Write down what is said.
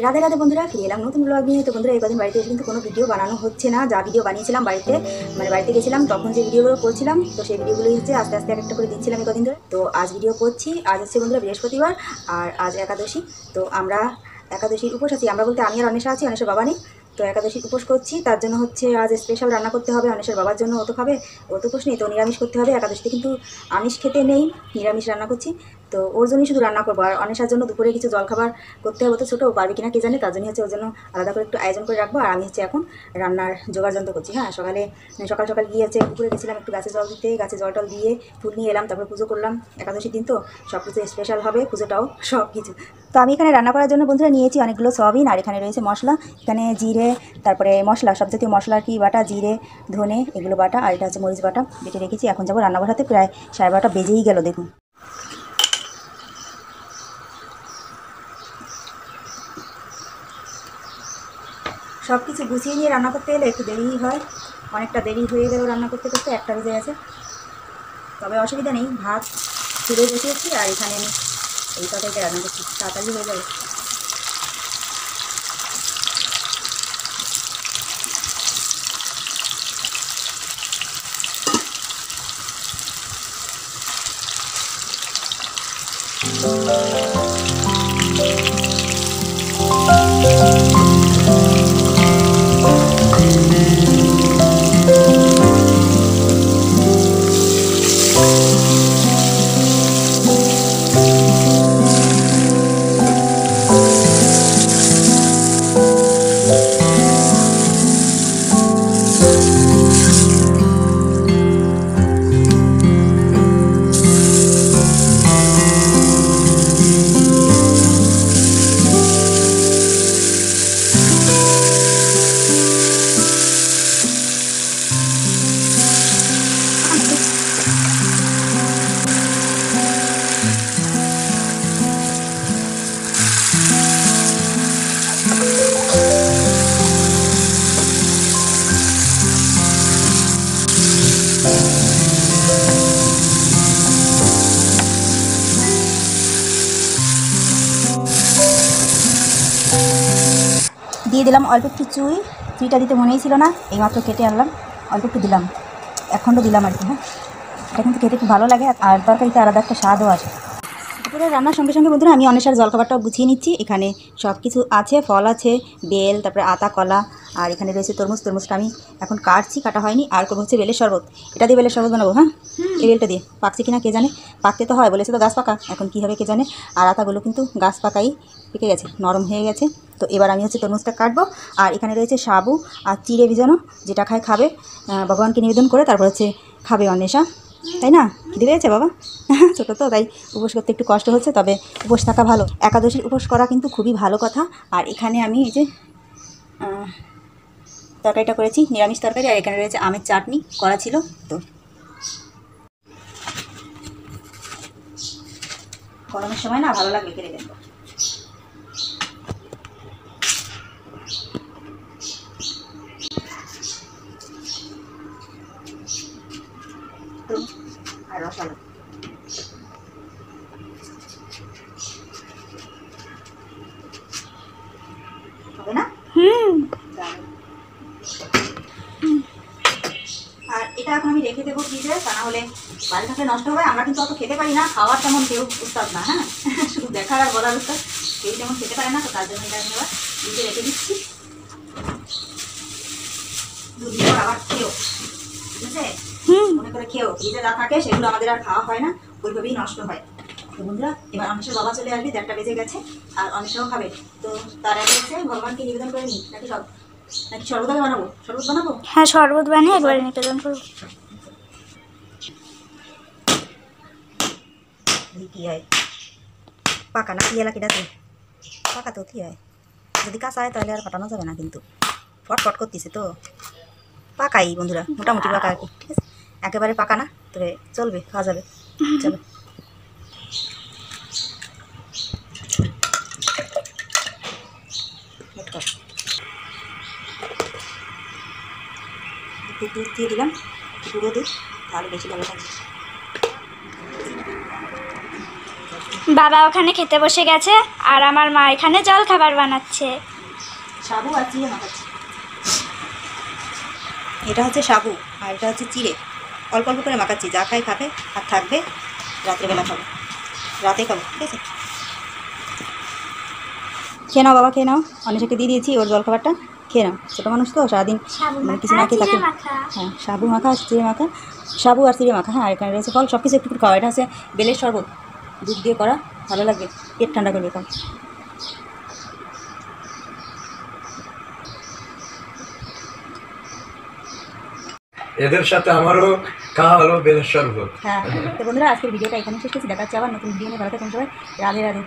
রাধে রাধে বন্ধুরা, ফিরে এলাম নতুন ব্লগ নিয়ে। তো বন্ধুরা, এই কদিন বাড়িতে এসে কিন্তু কোনো ভিডিও বানানো হচ্ছে না। যা ভিডিও বানিয়েছিলাম বাড়িতে বাড়িতে গেছিলাম তখন যে ভিডিওগুলো করছিলাম, তো সেই ভিডিওগুলোই হচ্ছে আস্তে আস্তে একটা করে দিচ্ছিলাম এই কদিন ধরে। তো আজ ভিডিও করছি। আজ হচ্ছে বন্ধুরা বৃহস্পতিবার, আর আজ একাদশী। তো আমরা একাদশীর উপোস আছি। আমরা বলতে আমি আর অনেশা আছি, অনেশের বাবা নেই। তো একাদশী উপোস করছি, তার জন্য হচ্ছে আজ স্পেশাল রান্না করতে হবে। অনেশের বাবার জন্য ও তো খাবে, ও তো উপোস নেই, তো নিরামিষ করতে হবে। একাদশীতে কিন্তু আমিষ খেতে নেই, নিরামিষ রান্না করছি। তো ওর জন্যই শুধু রান্না করবো। আর অনেশার জন্য দুপুরে কিছু জলখাবার করতে হবে, তো ছোটো পারবে কিনা কে জানে, তার জন্য হচ্ছে ওর জন্য আলাদা করে একটু আয়োজন করে রাখবো। আর আমি হচ্ছে এখন রান্নার জোগাড় যন্ত্র করছি। হ্যাঁ, সকাল সকাল গিয়ে হচ্ছে পুকুরে গেছিলাম একটু গাছে জল দিতে, গাছে জল টল দিয়ে ফুল নিয়ে এলাম, তারপরে পুজো করলাম। একাদশীর দিন তো সব কিছু স্পেশাল হবে, পুজোটাও সব কিছু। তো আমি এখানে রান্না করার জন্য বন্ধুরা নিয়েছি অনেকগুলো সয়াবিন, আর এখানে রয়েছে মশলা। এখানে জিরে, তারপরে মশলা, সব জাতীয় মশলার কি বাটা, জিরে ধনে এগুলো বাটা, আর এটা হচ্ছে মরিচ বাটা বেটে রেখেছি। এখন যাবো রান্না বসাতে, প্রায় 12:30 বেজেই গেল দেখুন। সব কিছু গুছিয়ে নিয়ে রান্না করতে গেলে একটু দেরিই হয়, অনেকটা দেরি হয়ে গেল রান্না করতে করতে, 1টা বেজে গেছে। তবে অসুবিধা নেই, ভাত চুলে বসিয়েছি আর এখানে আমি এই তরকারিটা রান্না করছি, তাড়াতাড়ি হয়ে যাবে। দিয়ে দিলাম অল্প একটু চুইটা দিতে মনেই ছিল না, এইমাত্র কেটে আনলাম, অল্প একটু দিলাম, 1 খণ্ড দিলাম আর কি। হ্যাঁ, এটা কিন্তু খেতে খুব ভালো লাগে, আর তরকারিতে আলাদা একটা স্বাদও আসে। দুপুরে রান্নার সঙ্গে সঙ্গে বন্ধুরা আমি অনেশার জলখাবারটাও গুছিয়ে নিচ্ছি। এখানে সব কিছু আছে, ফল আছে, বেল, তারপরে আতা, কলা, আর এখানে রয়েছে তরমুজটা আমি এখন কাটছি, কাটা হয়নি। আর করবো হচ্ছে বেলের শরবত, এটা দিয়ে বেলের শরবত বানাবো। হ্যাঁ, এই বেলটা দিয়ে পাকছে কিনা কে জানে, পাকতে তো হয় বলেছে, তো গাছ পাকা, এখন কী হবে কে জানে। আর আতাগুলো কিন্তু গাছ পাকাই পেকে গেছে, নরম হয়ে গেছে। তো এবার আমি হচ্ছে তরমুজটা কাটবো। আর এখানে রয়েছে সাবু আর চিড়ে ভিজানো, যেটা খাবে ভগবানকে নিবেদন করে, তারপর হচ্ছে খাবে অন্বেষা, তাই না? খিদে পেয়েছে বাবা, ছোটো তো, তাই উপোস করতে একটু কষ্ট হচ্ছে, তবে উপোস থাকা ভালো। একাদশীর উপোস করা কিন্তু খুবই ভালো কথা। আর এখানে আমি এই যে তরকারিটা করেছি, নিরামিষ তরকারি, আর এখানে রয়েছে আমের চাটনি করা ছিল। তো গরমের সময় না ভালো লাগবে খেতে দেখবো। আর রসালো হবে না? আর এটা এখন আমি রেখে দেবো ফ্রিজে, তা না হলে বাড়ি থাকলে নষ্ট হবে। আমরা কিন্তু অত খেতে পারি না, খাওয়ার তেমন কেউ উস্তাদ না। হ্যাঁ, শুধু দেখার আর বলার উস্তাদ, কেউ তেমন খেতে পারে না। তো তার জন্য এটা আমি আবার ফ্রিজে রেখে দিচ্ছি, দুদিন পর আবার খেয়েও, ঠিক আছে? মনে করে খেয়েও, ফ্রিজে যা থাকে সেগুলো আমাদের আর খাওয়া হয় না, ওইভাবেই নষ্ট হয়। তো বন্ধুরা, এবার অনেশের বাবা চলে আসবে, 1টা বেজে গেছে, আর অনেশাও খাবে। তো তার আগে হচ্ছে ভগবানকে নিবেদন করে নিই, নাকি শরবত বানাবো? শরবত বানাবো, হ্যাঁ, শরবত বানিয়ে একবারে নিবেদন করবো। কি হয় পাকা না কি এলাকা, এটাতে পাকা তো কি হয়, যদি কাঁচা হয় তাহলে আর ফাটানো যাবে না, কিন্তু ফটফট করতেছে তো। পাকাই বন্ধুরা, মোটামুটি পাকা আর কি, ঠিক আছে? একেবারে পাকা না, তবে চলবে, খাওয়া যাবে। চলো, দুধ দিয়ে দিলাম, গুঁড়ো দুধ, তাহলে বেশি ভালো থাকবে। বাবা ওখানে খেতে বসে গেছে আর আমার মা এখানে জল খাবার বানাচ্ছে। সাবু আর চিড়ে মাখাচ্ছি। এটা হচ্ছে সাবু আর এটা হচ্ছে চিড়ে, অল্প অল্প করে মাখাচ্ছি, যা খাই খাবে আর থাকবে, রাত্রেবেলা খাবো, রাতে খাবো, ঠিক আছে। খেয়ে নাও বাবা, খেয়ে নাও, অনেককে দিয়ে দিয়েছি ওর জল খাবারটা, খেয়ে নাও, ছোটো মানুষ তো সারাদিন মানে কিছু না খেয়ে থাকে। হ্যাঁ সাবু মাখা, চিড়ে মাখা, সাবু আর চিড়ে মাখা, হ্যাঁ এখানে রয়েছে ফল, সব কিছু একটু খাওয়া। এটা হচ্ছে বেলের শরবত, দুধ দিয়ে করা, ভালো লাগবে, পেট ঠান্ডা করবে খাও। এদের সাথে আমারও খাওয়া হলো বেলের শরবত। হ্যাঁ তো বন্ধুরা, আজকের ভিডিওটা এখানে শেষ করছি, দেখা হচ্ছে আবার নতুন ভিডিও নিয়ে। ভালো থাকুন সবাই, রাধে রাধে।